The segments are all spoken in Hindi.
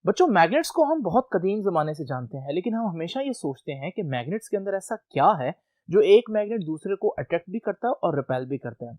बच्चों, मैग्नेट्स को हम बहुत कदीम ज़माने से जानते हैं, लेकिन हम हमेशा ये सोचते हैं कि मैग्नेट्स के अंदर ऐसा क्या है जो एक मैग्नेट दूसरे को अट्रैक्ट भी करता है और रिपेल भी करता है।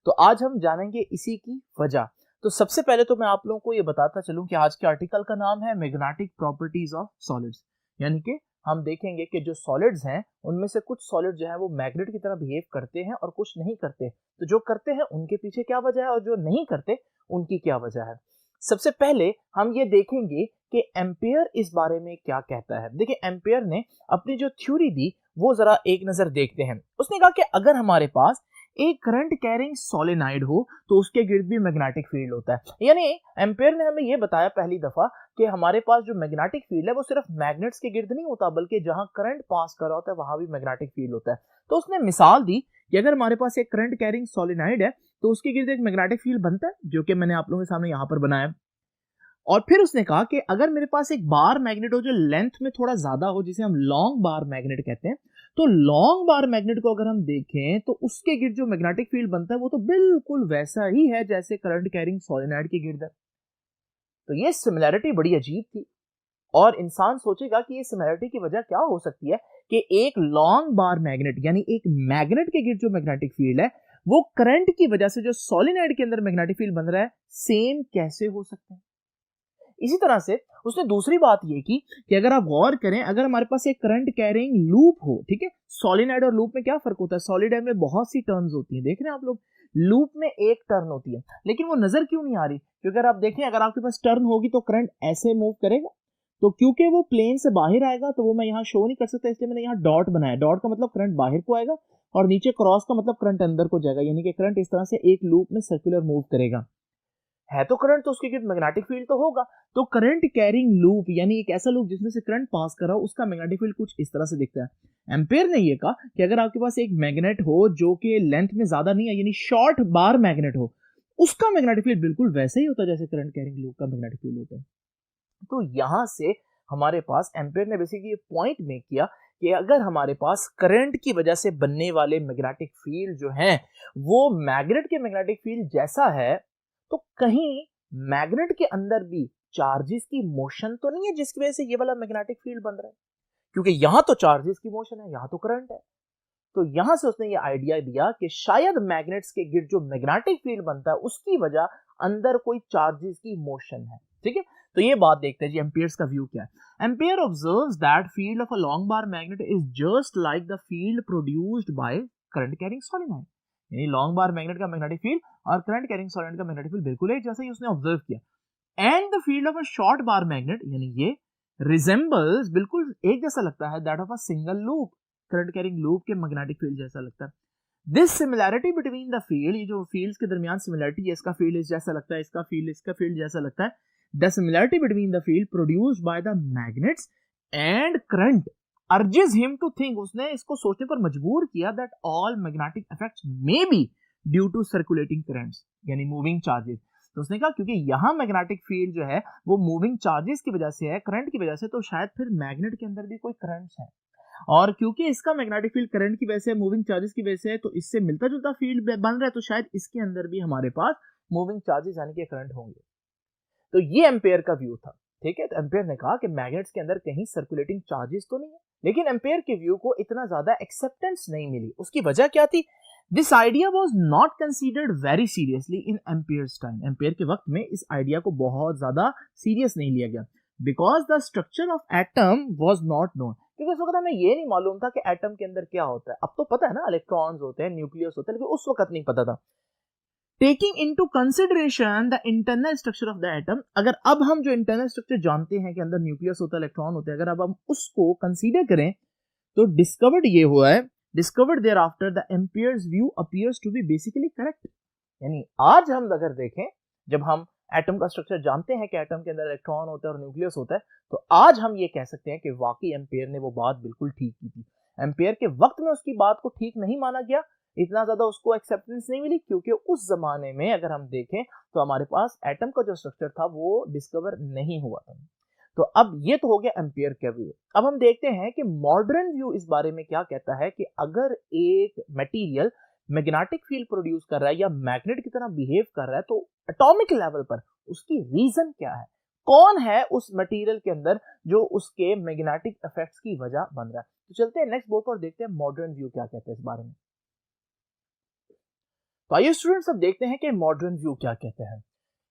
तो आज हम जानेंगे इसी की वजह। तो सबसे पहले तो मैं आप लोगों को ये बताता चलूं कि आज के आर्टिकल का नाम है मैग्नेटिक प्रॉपर्टीज ऑफ सॉलिड्स। यानी कि हम देखेंगे कि जो सॉलिड्स हैं उनमें से कुछ सॉलिड जो है वो मैग्नेट की तरह बिहेव करते हैं और कुछ नहीं करते। तो जो करते हैं उनके पीछे क्या वजह है और जो नहीं करते उनकी क्या वजह है। सबसे पहले हम ये देखेंगे कि एम्पेयर इस बारे में क्या कहता है। देखिए, एम्पेयर ने अपनी जो थ्योरी दी वो जरा एक नजर देखते हैं। उसने कहा कि अगर हमारे पास एक करंट कैरिंग सोलेनाइड हो तो उसके गिर्द भी मैग्नेटिक फील्ड होता है। यानी एम्पेयर ने हमें ये बताया पहली दफा कि हमारे पास जो मैग्नेटिक फील्ड है वो सिर्फ मैग्नेट्स के गिर्द नहीं होता, बल्कि जहां करंट पास कर रहा होता है वहां भी मैग्नेटिक फील्ड होता है। तो उसने मिसाल दी कि अगर हमारे पास एक करंट कैरिंग सोलेनाइड है तो उसके गिर्द एक मैग्नेटिक फील्ड बनता है, जो कि मैंने आप लोगों के सामने यहां पर बनाया। और फिर उसने कहा कि अगर मेरे पास एक बार मैग्नेट हो जो लेंथ में थोड़ा ज्यादा हो, जिसे हम लॉन्ग बार मैग्नेट कहते हैं, तो लॉन्ग बार मैग्नेट को अगर हम देखें तो उसके गिर्द जो मैग्नेटिक फील्ड बनता है वो तो बिल्कुल वैसा ही है जैसे करंट कैरिंग सोलेनॉइड के गिर्द है। तो ये सिमिलैरिटी बड़ी अजीब थी और इंसान सोचेगा कि ये सिमिलैरिटी की वजह क्या हो सकती है कि एक लॉन्ग बार मैग्नेट यानी एक मैग्नेट के गिर्द जो मैग्नेटिक फील्ड है वो करंट की वजह से जो सोलेनॉइड के अंदर मैग्नेटिक फील्ड बन रहा है सेम कैसे हो सकते हैं। इसी तरह से उसने दूसरी बात ये की कि अगर आप गौर करें, अगर हमारे पास एक करंट कैरिंग लूप हो, ठीक है, सॉलिनॉइड और लूप में क्या फर्क होता है? सॉलिनॉइड में बहुत सी टर्न्स होती हैं, देख रहे हैं आप लोग, लूप में एक टर्न होती है, लेकिन वो नजर क्यों नहीं आ रही? क्योंकि अगर आप देखें, अगर आपके पास टर्न होगी तो करंट ऐसे मूव करेगा, तो क्योंकि वो प्लेन से बाहर आएगा तो वो मैं यहाँ शो नहीं कर सकता, इसलिए मैंने यहाँ डॉट बनाया। डॉट का मतलब करंट बाहर को आएगा और नीचे क्रॉस का मतलब करंट अंदर को जाएगा, यानी कि करंट इस तरह से एक लूप में सर्कुलर मूव करेगा। है तो करंट, तो उसके गिर्द मैग्नेटिक फील्ड तो होगा। तो करंट कैरिंग लूप यानी एक ऐसा लूप जिसमें से करंट पास कर रहा हो, उसका मैग्नेटिक फील्ड कुछ इस तरह से दिखता है। एम्पेयर ने ये कहा कि अगर आपके पास एक मैग्नेट हो जो कि लेंथ में ज्यादा नहीं है, यानी शॉर्ट बार मैग्नेट हो, उसका मैग्नेटिक फील्ड बिल्कुल वैसे ही होता है जैसे करंट कैरिंग लूप का मैग्नेटिक फील्ड होता है। तो यहां से हमारे पास एम्पेयर ने बेसिकली ये पॉइंट मेक किया कि अगर हमारे पास करंट की वजह से बनने वाले मैग्नेटिक फील्ड जो हैं वो मैग्नेट के मैग्नेटिक फील्ड जैसा है, तो कहीं मैग्नेट के अंदर भी चार्जेस की मोशन तो नहीं है जिसकी वजह से ये वाला मैग्नेटिक फील्ड बन रहा है, क्योंकि यहां तो चार्जेस की मोशन है, यहां तो करंट है। तो यहां से उसने ये आइडिया दिया कि शायद मैग्नेट्स के गिर्द जो मैग्नेटिक फील्ड बनता है उसकी वजह अंदर कोई चार्जेस की मोशन है। ठीक है, तो ये बात देखते हैं जी एम्पियर्स का व्यू क्या है। Ampere observes that field of a long bar magnet is just like the field produced by current carrying solenoid. यानी लॉन्ग बार मैग्नेट का मैग्नेटिक फील्ड और करंट कैरिंग सोलेनॉइड का मैग्नेटिक फील्ड बिल्कुल एक जैसा ही उसने ऑब्जर्व किया। And the field of a short bar magnet, यानी ये रिजेंबल्स, बिल्कुल एक जैसा लगता है, that of a single loop, current carrying loop के मैग्नेटिक फील्ड जैसा लगता है। This similarity between the field, ये जो फील्ड्स के दरमियान सिमिलैरिटी है, इसका फील्ड इस जैसा लगता है, इसका फील्ड जैसा लगता है। The similarity between the field produced by the magnets and current urges him to think, उसने इसको सोचने पर मजबूर किया that all magnetic effects may be due to circulating currents, यानी मूविंग चार्जेस। तो उसने कहा क्योंकि यहां मैग्नेटिक फील्ड जो है वो मूविंग चार्जेस की वजह से है, करंट की वजह से, तो शायद फिर मैग्नेट के अंदर भी कोई करंट्स है, और क्योंकि इसका मैग्नेटिक फील्ड करंट की वजह से, मूविंग चार्जेस की वजह से है, तो इससे मिलता जुलता फील्ड बन रहा है, तो शायद इसके अंदर भी हमारे पास मूविंग चार्जेस यानी कि करंट होंगे। तो ये एम्पेयर का व्यू था। ठीक है, तो एम्पेयर ने कहा कि मैग्नेट्स के अंदर कहीं सर्कुलेटिंग चार्जेस तो नहीं है, लेकिन एम्पेयर के व्यू को इतना ज्यादा एक्सेप्टेंस नहीं मिली। उसकी वजह क्या थी? This idea was not considered very seriously in Ampere's time. Ampere के वक्त में इस आइडिया को बहुत ज्यादा सीरियस नहीं लिया गया, because the structure of atom was not known. क्योंकि उस वक्त हमें ये नहीं मालूम था कि एटम के अंदर क्या होता है। अब तो पता है ना, इलेक्ट्रॉन्स होते हैं, न्यूक्लियस होता है, लेकिन उस वक्त नहीं पता था। Taking into consideration the internal structure of the atom, अगर अब हम जो इंटरनल स्ट्रक्चर जानते हैं कि अंदर न्यूक्लियस होता है, इलेक्ट्रॉन होते हैं, अगर अब हम उसको कंसीडर करें तो डिस्कवर्ड ये हुआ है, discovered thereafter the Ampere's view appears to be basically correct. यानी आज हम अगर देखें, जब हम एटम का स्ट्रक्चर जानते हैं कि एटम के अंदर इलेक्ट्रॉन होता है और न्यूक्लियस होता है, तो आज हम ये कह सकते हैं कि वाकई एम्पेयर ने वो बात बिल्कुल ठीक की थी। एम्पेयर के वक्त में उसकी बात को ठीक नहीं माना गया, इतना ज्यादा उसको एक्सेप्टेंस नहीं मिली, क्योंकि उस जमाने में अगर हम देखें तो हमारे पास एटम का जो स्ट्रक्चर था वो डिस्कवर नहीं हुआ था। तो अब ये तो हो गया एम्पेयर का व्यू। अब हम देखते हैं कि मॉडर्न व्यू इस बारे में क्या कहता है कि अगर एक मटेरियल मैग्नेटिक फील्ड प्रोड्यूस कर रहा है या मैग्नेट की तरह बिहेव कर रहा है, तो एटॉमिक लेवल पर उसकी रीजन क्या है, कौन है उस मटेरियल के अंदर जो उसके मैग्नेटिक इफेक्ट्स की वजह बन रहा है। तो चलते हैं नेक्स्ट बोर्ड पर, देखते हैं मॉडर्न व्यू क्या कहते हैं इस बारे में। तो आइए स्टूडेंट्स, अब देखते हैं कि मॉडर्न व्यू क्या कहते हैं।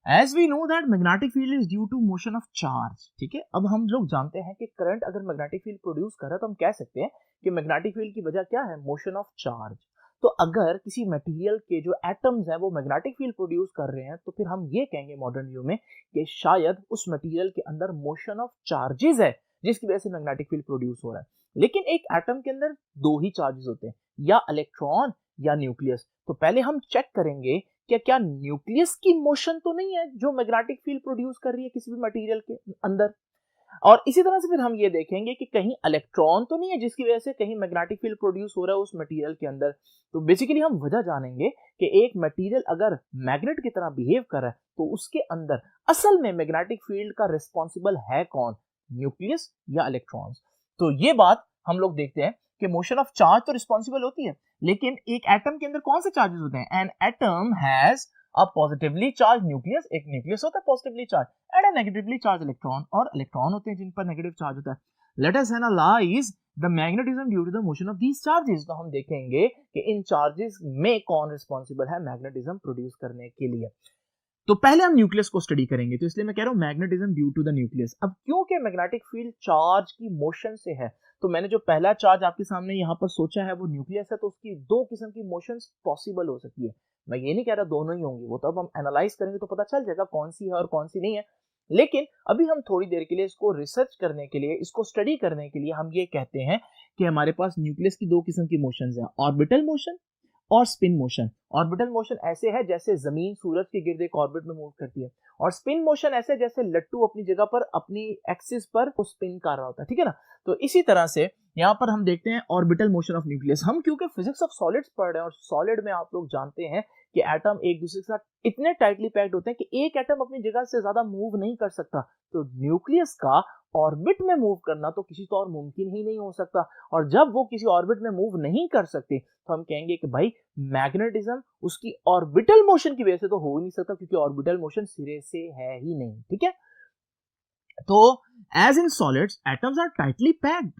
As we know that magnetic field is due to motion of charge, ठीक है। अब हम लोग जानते हैं कि करंट अगर मैग्नेटिक फील्ड प्रोड्यूस कर रहा है तो हम कह सकते हैं कि मैग्नेटिक फील्ड की वजह क्या है, मोशन ऑफ चार्ज। तो अगर किसी मटेरियल के जो एटम्स हैं वो मैग्नेटिक फील्ड प्रोड्यूस कर रहे हैं तो फिर हम ये कहेंगे मॉडर्न व्यू में कि शायद उस मटेरियल के अंदर मोशन ऑफ चार्जेस है जिसकी वजह से मैग्नेटिक फील्ड प्रोड्यूस हो रहा है। लेकिन एक एटम के अंदर दो ही चार्जेस होते हैं, या इलेक्ट्रॉन या न्यूक्लियस। तो पहले हम चेक करेंगे क्या न्यूक्लियस की मोशन तो नहीं है जो मैग्नेटिक फील्ड प्रोड्यूस कर रही है किसी भी मटेरियल के अंदर, और इसी तरह से फिर हम ये देखेंगे कि कहीं इलेक्ट्रॉन तो नहीं है जिसकी वजह से कहीं मैग्नेटिक फील्ड प्रोड्यूस हो रहा है उस मटेरियल के अंदर। तो बेसिकली हम वजह जानेंगे कि एक मटेरियल अगर मैग्नेट की तरह बिहेव कर रहा है तो उसके अंदर असल में मैग्नेटिक फील्ड का रिस्पॉन्सिबल है कौन, न्यूक्लियस या इलेक्ट्रॉन्स। तो ये बात हम लोग देखते हैं कि मोशन ऑफ चार्ज तो रिस्पॉन्सिबल होती है, लेकिन एक एटम के अंदर कौन से चार्जेस होते हैं। An atom has a positively charge nucleus, एक न्यूक्लियस होता है positively charge, and a negatively charge electron, और इलेक्ट्रॉन होते हैं जिन पर नेगेटिव चार्ज होता है। Let us analyse the magnetism due to the motion of these charges. तो हम देखेंगे कि इन चार्जेस में कौन रिस्पॉन्सिबल है मैग्नेटिज्म प्रोड्यूस करने के लिए। तो पहले हम न्यूक्लियस को स्टडी करेंगे, तो इसलिए मैं कह रहा हूं magnetism due to the nucleus. अब क्योंकि मैग्नेटिक फील्ड चार्ज की मोशन से है, तो मैंने जो पहला चार्ज आपके सामने यहाँ पर सोचा है वो न्यूक्लियस है, तो उसकी दो किस्म की मोशंस पॉसिबल हो सकती है। मैं ये नहीं कह रहा दोनों ही होंगी, वो तो अब हम एनालाइज करेंगे तो पता चल जाएगा कौन सी है और कौन सी नहीं है। लेकिन अभी हम थोड़ी देर के लिए इसको रिसर्च करने के लिए, इसको स्टडी करने के लिए हम ये कहते हैं कि हमारे पास न्यूक्लियस की दो किस्म की मोशंस हैं, ऑर्बिटल मोशन और स्पिन मोशन। ऑर्बिटल मोशन ऐसे है जैसे जमीन सूरज के गिर्द एक ऑर्बिट में मूव करती है, और स्पिन मोशन ऐसे जैसे लट्टू अपनी जगह पर अपनी एक्सिस पर स्पिन कर रहा होता है, ठीक है ना। तो इसी तरह से यहाँ पर हम देखते हैं ऑर्बिटल मोशन ऑफ न्यूक्लियस। हम क्योंकि फिजिक्स ऑफ सॉलिड्स पढ़ रहे हैं और सॉलिड में आप लोग जानते हैं कि एटम एक दूसरे के साथ इतने टाइटली पैक्ड होते हैं कि एक एटम अपनी जगह से ज्यादा मूव नहीं कर सकता। तो न्यूक्लियस का ऑर्बिट में मूव करना तो किसी तौर मुमकिन ही नहीं हो सकता, और जब वो किसी ऑर्बिट में मूव नहीं कर सकते तो हम कहेंगे कि भाई मैग्नेटिज्म उसकी ऑर्बिटल मोशन की वजह से तो हो ही नहीं सकता, क्योंकि ऑर्बिटल मोशन सिरे से है ही नहीं, ठीक है। तो as in solids atoms are tightly packed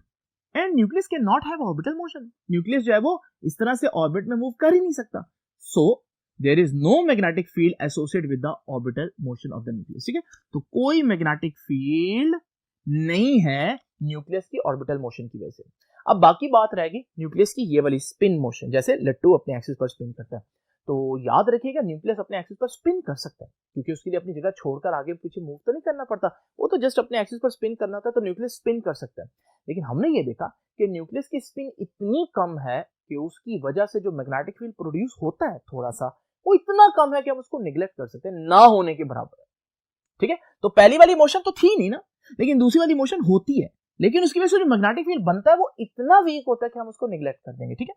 and nucleus can not have orbital motion. Nucleus जो है वो इस तरह से ऑर्बिट में मूव कर ही नहीं सकता। So there is no magnetic field associated with the orbital motion of the nucleus, ठीक है। तो कोई मैग्नेटिक फील्ड नहीं है न्यूक्लियस की ऑर्बिटल मोशन की वजह से। अब बाकी बात रहेगी न्यूक्लियस की ये वाली स्पिन मोशन, जैसे लट्टू अपने एक्सिस पर स्पिन करता है। तो याद रखिएगा न्यूक्लियस अपने एक्सिस पर स्पिन कर सकता है, क्योंकि उसके लिए अपनी जगह छोड़कर आगे पीछे मूव तो नहीं करना पड़ता, वो तो जस्ट अपने एक्सिस पर स्पिन करना था, तो न्यूक्लियस स्पिन कर सकता है। लेकिन हमने ये देखा कि न्यूक्लियस की स्पिन इतनी कम है कि उसकी वजह से जो मैग्नेटिक फील्ड प्रोड्यूस होता है थोड़ा सा, वो इतना कम है कि हम उसको निग्लेक्ट कर सकते हैं, ना होने के बराबर है, ठीक है। तो पहली वाली मोशन तो थी नहीं ना, लेकिन दूसरी वाली मोशन होती है, लेकिन उसकी वजह से जो मैग्नेटिक फील्ड बनता है वो इतना वीक होता है कि हम उसको निग्लेक्ट कर देंगे, ठीक है।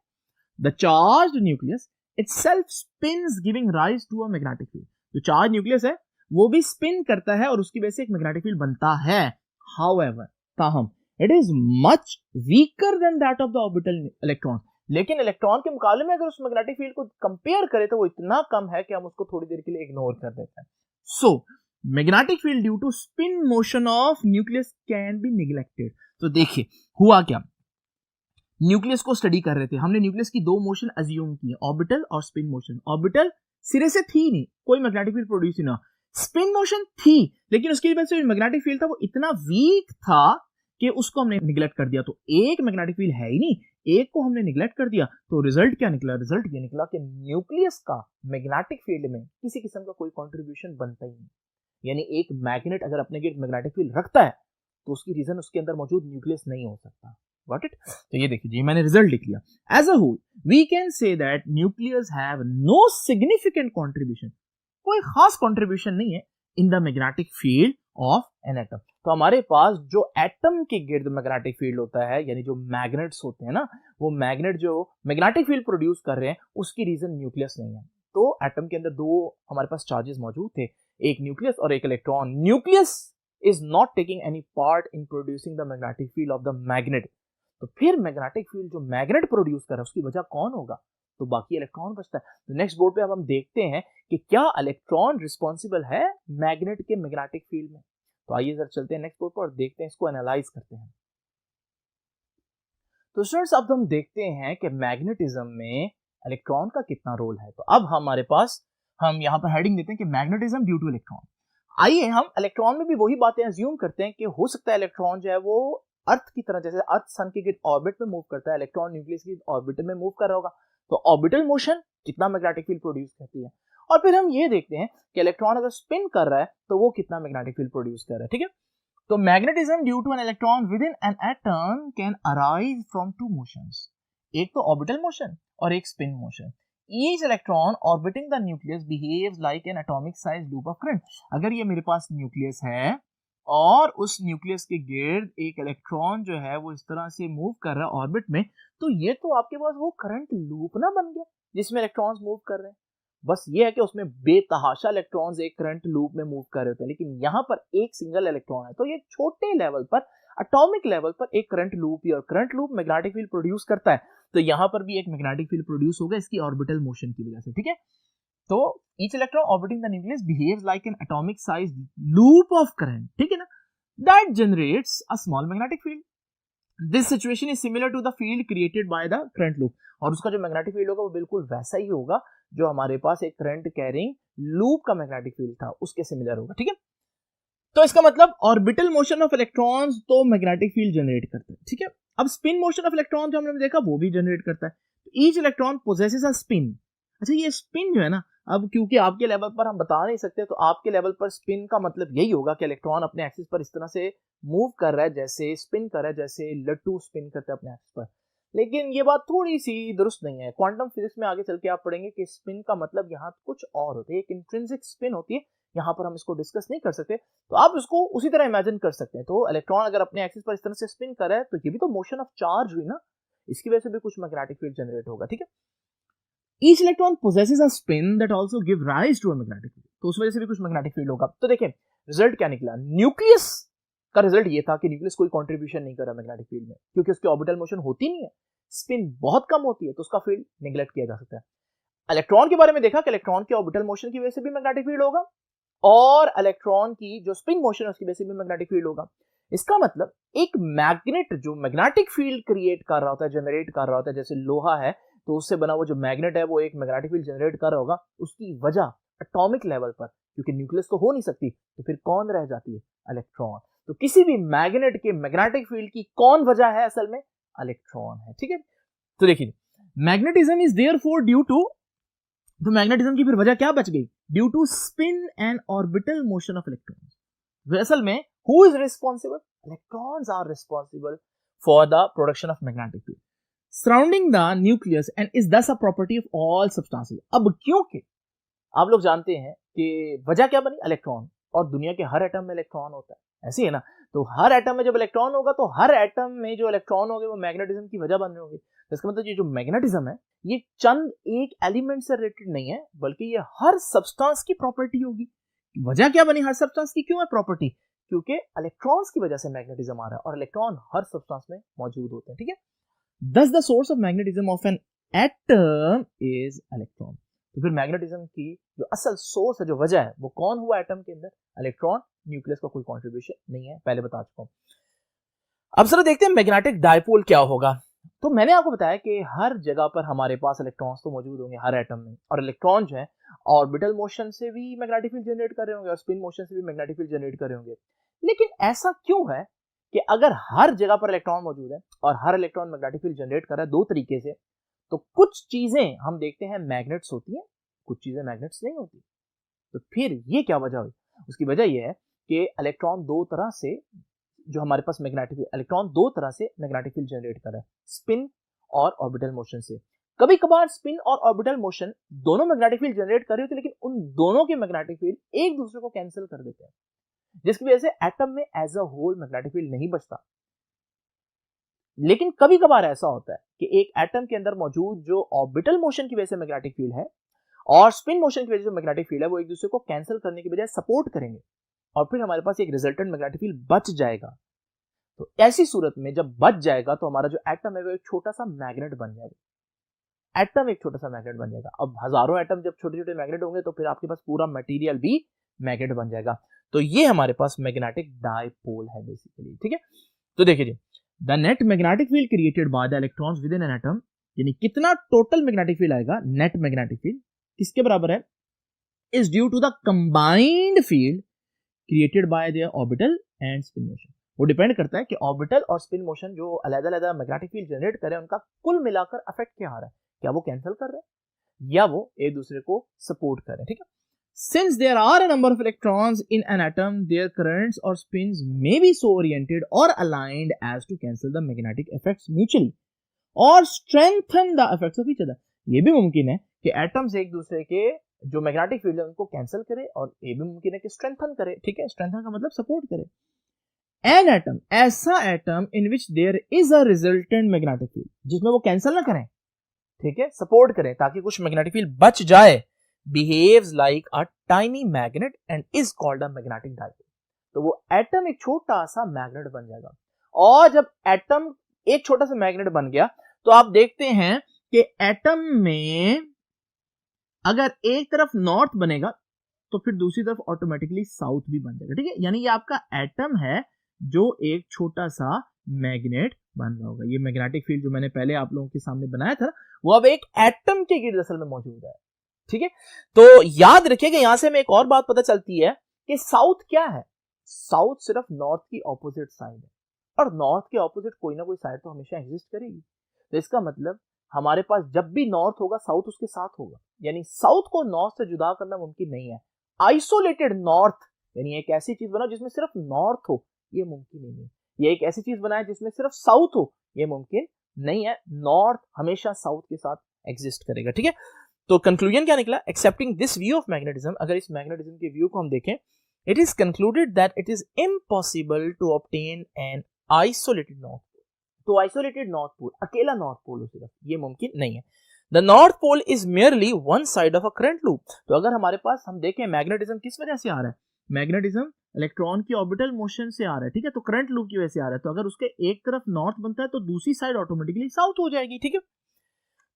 The charged nucleus itself spins giving rise to a magnetic field। जो चार्ज न्यूक्लियस है वो भी स्पिन करता है और उसकी वजह से एक मैग्नेटिक फील्ड बनता है। However, ताहम it is much weaker than that of the orbital electron। लेकिन इलेक्ट्रॉन के मुकाबले में अगर उस मैग्नेटिक फील्ड को कंपेयर करें तो वो इतना कम है कि हम उसको थोड़ी देर के लिए इग्नोर कर देते हैं। So magnetic field due to spin motion of nucleus can be neglected. तो देखिए हुआ क्या, न्यूक्लियस को स्टडी कर रहे थे, हमने न्यूक्लियस की दो मोशन अज्यूम की, ऑर्बिटल और स्पिन मोशन। ऑर्बिटल सिरे से थी नहीं, कोई मैग्नेटिक फील्ड प्रोड्यूस ही ना। स्पिन मोशन थी, लेकिन उसकी वजह से जो मैग्नेटिक फील्ड था वो इतना वीक था कि उसको हमने निगलेक्ट कर दिया। तो एक मैग्नेटिक फील्ड है ही नहीं, एक को हमने निगलेक्ट कर दिया, तो रिजल्ट क्या निकला, रिजल्ट ये निकला कि न्यूक्लियस का मैग्नेटिक फील्ड में किसी किस्म का कोई कंट्रीब्यूशन बनता ही नहीं। यानी एक मैग्नेट अगर अपने गिर्द मैग्नेटिक फील्ड रखता है तो उसकी रीजन उसके अंदर मौजूद न्यूक्लियस नहीं हो सकता। Got it? तो ये देखिए जी, मैंने रिजल्ट लिख लिया। As a whole we can say that nucleus have no significant contribution, कोई खास कंट्रीब्यूशन नहीं है in the magnetic field of an atom. तो हमारे पास जो एटम के गिर्द मैग्नेटिक फील्ड होता है, यानी जो मैग्नेट्स होते हैं ना, वो मैग्नेट जो मैग्नेटिक फील्ड प्रोड्यूस कर रहे हैं उसकी रीजन न्यूक्लियस नहीं है। तो एटम के अंदर दो हमारे पास चार्जेस मौजूद थे, एक न्यूक्लियस और एक electron. Nucleus is not taking any part in producing the magnetic field of the magnet. तो फिर मैग्नेटिक फील्ड जो मैग्नेट प्रोड्यूस कर रहा है उसकी वजह कौन होगा, तो बाकी इलेक्ट्रॉन बचता है। तो नेक्स्ट बोर्ड पे अब हम देखते हैं कि क्या इलेक्ट्रॉन रिस्पॉन्सिबल है मैग्नेट के मैग्नेटिक फील्ड में। तो आइए सर चलते हैं नेक्स्ट बोर्ड पर और देखते हैं, इसको एनालाइज करते हैं। तो स्टूडेंट्स अब हम देखते हैं कि मैग्नेटिज्म में इलेक्ट्रॉन का कितना रोल है। तो अब हमारे पास हम यहाँ पर हेडिंग देते हैं कि मैग्नेटिज्म ड्यू टू इलेक्ट्रॉन। आइए हम इलेक्ट्रॉन में भी वही बातें अज्यूम करते हैं कि हो सकता है इलेक्ट्रॉन जो है वो अर्थ की तरह, जैसे अर्थ सन के ऑर्बिट में मूव करता है, इलेक्ट्रॉन न्यूक्लियस की ऑर्बिट में मूव कर रहा होगा, तो ऑर्बिटल मोशन कितना मैग्नेटिक फील्ड प्रोड्यूस करती है। और फिर हम ये देखते हैं कि इलेक्ट्रॉन अगर स्पिन कर रहा है तो वो कितना मैग्नेटिक फील्ड प्रोड्यूस कर रहा है। ठीक है, तो magnetism due to an electron within an atom can arise from two motions, एक तो ऑर्बिटल मोशन और एक spin motion. Each electron orbiting the nucleus behaves like an atomic sized loop of current। अगर ये मेरे पास न्यूक्लियस है और उस न्यूक्लियस के गिर्द एक इलेक्ट्रॉन जो है वो इस तरह से मूव कर रहा है ऑर्बिट में, तो ये तो आपके पास वो करंट लूप ना बन गया जिसमें इलेक्ट्रॉन्स मूव कर रहे हैं। बस ये है कि उसमें बेतहाशा इलेक्ट्रॉन्स एक करंट लूप में मूव कर रहे होते हैं, लेकिन यहाँ पर एक सिंगल इलेक्ट्रॉन है, तो ये छोटे लेवल पर, एटॉमिक लेवल पर एक करंट लूप, और current loop magnetic field produce करता है। तो यहां पर भी एक मैग्नेटिक फील्ड प्रोड्यूस होगा इसकी ऑर्बिटल मोशन की वजह से। ठीक है, तो each electron orbiting the nucleus behaves like an atomic size loop of current, ठीक है ना, that generates a small magnetic field. This situation is similar to the field created by the current loop. और उसका जो मैग्नेटिक फील्ड होगा वो बिल्कुल वैसा ही होगा जो हमारे पास एक करंट कैरिंग लूप का मैग्नेटिक फील्ड था, उसके सिमिलर होगा। ठीक है, तो इसका मतलब ऑर्बिटल मोशन ऑफ इलेक्ट्रॉन्स तो मैग्नेटिक फील्ड जनरेट करते हैं। ठीक है, अब स्पिन मोशन ऑफ इलेक्ट्रॉन जो हमने देखा वो भी जनरेट करता है। Each electron possesses a spin. अच्छा, ये स्पिन जो है ना, अब क्योंकि आपके लेवल पर हम बता नहीं सकते, तो आपके लेवल पर स्पिन का मतलब यही होगा कि इलेक्ट्रॉन अपने एक्सिस पर इस तरह से मूव कर रहा है, जैसे स्पिन कर रहा है, जैसे लट्टू स्पिन करता है अपने एक्सिस पर। लेकिन ये बात थोड़ी सी दुरुस्त नहीं है। क्वांटम फिजिक्स में आगे चल के आप पढ़ेंगे कि स्पिन का मतलब यहाँ कुछ और होता है, एक इंट्रिंसिक स्पिन होती है, यहाँ पर हम इसको डिस्कस नहीं कर सकते, तो आप इसको उसी तरह इमेजिन कर सकते हैं। तो इलेक्ट्रॉन अगर अपने एक्सिस पर इस तरह से स्पिन कर रहा है तो ये भी तो मोशन ऑफ चार्ज हुई ना, इसकी वजह से भी कुछ मैग्नेटिक फील्ड जनरेट होगा। ठीक है, each electron possesses a spin that also give rise to a magnetic field, तो उस वजह से भी कुछ मैग्नेटिक फील्ड होगा। तो देखिए रिजल्ट क्या निकला, न्यूक्लियस का रिजल्ट ये था कि न्यूक्लियस कोई कंट्रीब्यूशन नहीं कर रहा मैग्नेटिक फील्ड में, क्योंकि उसकी ऑर्बिटल मोशन होती नहीं है, स्पिन बहुत कम होती है, तो उसका फील्ड नेग्लेक्ट किया जा सकता है। इलेक्ट्रॉन के बारे में देखा कि इलेक्ट्रॉन की ऑर्बिटल मोशन की वजह से भी मैग्नेटिक फील्ड होगा, और इलेक्ट्रॉन की जो स्पिन मोशन है उसकी वजह से भी मैग्नेटिक फील्ड होगा। इसका मतलब एक मैग्नेट जो मैग्नेटिक फील्ड क्रिएट कर रहा होता है, जनरेट कर रहा होता है, जैसे लोहा है तो उससे बना वो जो मैग्नेट है वो एक मैग्नेटिक फील्ड जनरेट कर रहा होगा, उसकी वजह एटॉमिक लेवल पर, क्योंकि न्यूक्लियस तो हो नहीं सकती, तो फिर कौन रह जाती है, इलेक्ट्रॉन। तो किसी भी मैग्नेट के मैग्नेटिक फील्ड की कौन वजह है, असल में इलेक्ट्रॉन है। ठीक है, तो देखिए magnetism is therefore due to, तो मैग्नेटिज्म की फिर वजह क्या बच गई, due to spin and orbital motion of electrons. असल में who is responsible, electrons are responsible for the production of magnetic field surrounding the nucleus and is thus a property of all substances. अब क्योंकि आप लोग जानते हैं कि वजह क्या बनी, इलेक्ट्रॉन, और दुनिया के हर एटम में इलेक्ट्रॉन होता है, ऐसी है ना, तो हर एटम में जब इलेक्ट्रॉन होगा तो हर एटम में जो इलेक्ट्रॉन होंगे वो मैग्नेटिज्म की वजह बन रहे होंगे। तो इसका मतलब ये जो मैग्नेटिज्म है ये चंद एक एलिमेंट से रिलेटेड नहीं है, बल्कि ये हर सब्सटेंस की प्रॉपर्टी होगी। वजह क्या बनी हर सब्सटेंस की, क्यों है प्रॉपर्टी, क्योंकि इलेक्ट्रॉन्स की वजह से मैग्नेटिज्म आ रहा है, और इलेक्ट्रॉन हर सब्सटेंस में मौजूद होते हैं। ठीक है, thus the source of magnetism of an atom is electron। तो फिर मैग्नेटिज्म की जो असल सोर्स है, जो वजह है, वो कौन हुआ एटम के अंदर, इलेक्ट्रॉन। न्यूक्लियस का कोई कंट्रीब्यूशन नहीं है, पहले बता चुका हूं। अब सर देखते हैं मैग्नेटिक डायपोल क्या होगा। तो मैंने आपको बताया कि हर जगह पर हमारे पास इलेक्ट्रॉन्स तो मौजूद होंगे हर एटम में, और इलेक्ट्रॉन जो है ऑर्बिटल मोशन से भी मैग्नेटिक फील्ड जनरेट कर रहे होंगे और स्पिन मोशन से भी मैग्नेटिक फील्ड जनरेट कर रहे होंगे। लेकिन ऐसा क्यों है कि अगर हर जगह पर इलेक्ट्रॉन मौजूद है और हर इलेक्ट्रॉन मैग्नेटिक फील्ड जनरेट कर रहा है दो तरीके से, तो कुछ चीजें हम देखते हैं मैग्नेट्स होती हैं, कुछ चीजें मैग्नेट्स नहीं होती। तो फिर ये क्या वजह हुई, उसकी वजह ये है कि इलेक्ट्रॉन दो तरह से, जो हमारे पास मैग्नेटिक इलेक्ट्रॉन दो तरह से मैग्नेटिक फील्ड जनरेट कर रहा है, स्पिन और ऑर्बिटल मोशन से। कभी कभार स्पिन और ऑर्बिटल मोशन दोनों मैग्नेटिक फील्ड जनरेट कर रहे होते हैं, लेकिन उन दोनों के मैग्नेटिक फील्ड एक दूसरे को कैंसिल कर देते हैं, जिसकी वजह से एटम में as a whole magnetic field नहीं बचता। लेकिन कभी कभार ऐसा होता है कि एक एटम के अंदर मौजूद जो ऑर्बिटल मोशन की वजह से मैग्नेटिक फील्ड है और स्पिन मोशन की वजह से मैग्नेटिक फील्ड है, वो एक दूसरे को कैंसिल करने की बजाय सपोर्ट करेंगे, और फिर हमारे पास एक रिजल्टेंट मैग्नेटिक फील्ड बच जाएगा। तो ऐसी सूरत में जब बच जाएगा तो हमारा जो एटम है वो एक छोटा सा मैग्नेट बन जाएगा। एटम एक छोटा सा मैग्नेट बन जाएगा। अब हजारों एटम जब छोटे छोटे मैग्नेट होंगे तो फिर आपके पास पूरा मटेरियल भी मैग्नेट बन जाएगा। तो ये हमारे पास मैग्नेटिक डायपोल है बेसिकली, ठीक है। तो देखिए जी, the net magnetic field created by the electrons within an atom, यानी कितना टोटल मैग्नेटिक फील्ड आएगा, नेट मैग्नेटिक फील्ड किसके बराबर है, is due to the combined field created by their orbital and spin motion. वो डिपेंड करता है कि ऑर्बिटल और स्पिन मोशन जो अलग-अलग मैग्नेटिक फील्ड जनरेट कर रहे हैं, उनका कुल मिलाकर इफेक्ट क्या आ रहा है, क्या वो कैंसिल कर रहे हैं या वो एक दूसरे को सपोर्ट कर रहे हैं, ठीक है। Since there are a number of electrons in an atom, their currents or spins may be so oriented or aligned as to cancel the magnetic effects mutually or strengthen the effects of each other। ये भी मुमकिन है कि एटम्स एक दूसरे के जो मैग्नेटिक फील्ड है उनको कैंसिल करे, और ये भी मुमकिन है कि स्ट्रेंथन करे, ठीक है। स्ट्रेंथन का मतलब सपोर्ट करे। एन एटम, ऐसा atom in which there is a resultant magnetic field, जिसमें वो कैंसिल ना करें, ठीक है, सपोर्ट करें ताकि कुछ मैग्नेटिक फील्ड बच जाए, behaves like a tiny magnet and is called a magnetic dipole। तो वो एटम एक छोटा सा मैग्नेट बन जाएगा। और जब एटम एक छोटा सा मैग्नेट बन गया तो आप देखते हैं कि एटम में अगर एक तरफ नॉर्थ बनेगा तो फिर दूसरी तरफ ऑटोमेटिकली साउथ भी बन जाएगा, ठीक है। यानी ये आपका एटम है जो एक छोटा सा मैग्नेट बन रहा होगा। ये मैग्नेटिक फील्ड जो मैंने पहले आप लोगों के सामने बनाया था वो अब एक एटम के गिर्द असल में मौजूद है, ठीक है। तो याद रखिएगा, यहां से हमें एक और बात पता चलती है कि साउथ क्या है, साउथ सिर्फ नॉर्थ की ऑपोजिट साइड है, और नॉर्थ के ऑपोजिट कोई ना कोई साइड तो हमेशा एग्जिस्ट करेगी। तो इसका मतलब हमारे पास जब भी नॉर्थ होगा साउथ उसके साथ होगा, यानी साउथ को नॉर्थ से जुदा करना मुमकिन नहीं है। आइसोलेटेड नॉर्थ, यानी एक ऐसी चीज बनाओ जिसमें सिर्फ नॉर्थ हो, ये मुमकिन नहीं है। ये एक ऐसी चीज बनाए जिसमें सिर्फ साउथ हो, ये मुमकिन नहीं है। नॉर्थ हमेशा साउथ के साथ एग्जिस्ट करेगा, ठीक है। तो कंक्लूजन क्या निकला, accepting this view of magnetism, अगर इस मैग्नेटिज्म के व्यू को हम देखें, it is concluded that it is impossible to obtain an isolated north pole. तो आइसोलेटेड नॉर्थ पोल, अकेला नॉर्थ पोल हो सिर्फ, ये मुमकिन नहीं है। The north pole is merely one side of a current loop. तो अगर हमारे पास हम देखें मैग्नेटिज्म किस वजह से आ रहा है, मैग्नेटिज्म इलेक्ट्रॉन की ऑर्बिटल मोशन से आ रहा है, ठीक है, तो करंट लूप की वजह से आ रहा है। तो अगर उसके एक तरफ नॉर्थ बनता है तो दूसरी साइड ऑटोमेटिकली साउथ हो जाएगी, ठीक है।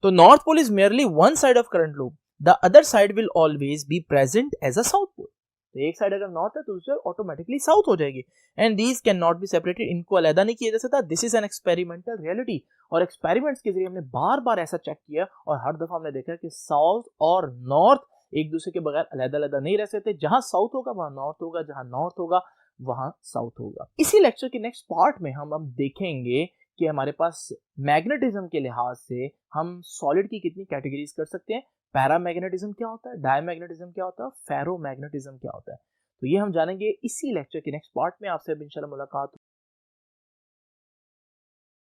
तो north pole is merely one side of current loop, the other side will always be present as a south pole. तो एक साइड अगर नॉर्थ है तो दूसरी ऑटोमेटिकली साउथ हो जाएगी। And these can not be separated, इनको अलग नहीं किया जा सकता। This is an experimental reality, और एक्सपेरिमेंट्स के जरिए हमने बार बार ऐसा चेक किया और हर दफा हमने देखा कि साउथ और नॉर्थ एक दूसरे के बगैर अलग-अलग नहीं रह सकते। जहां साउथ होगा वहां नॉर्थ होगा, जहां नॉर्थ होगा वहां साउथ होगा। इसी लेक्चर के नेक्स्ट पार्ट में हम देखेंगे कि हमारे पास मैग्नेटिज्म के लिहाज से हम सॉलिड की कितनी कैटेगरीज कर सकते हैं, पैरामैग्नेटिज्म क्या होता है, डायमैग्नेटिज्म क्या होता है, फेरोमैग्नेटिज्म क्या होता है। तो ये हम जानेंगे इसी लेक्चर के नेक्स्ट पार्ट में। आपसे अब इंशाल्लाह मुलाकात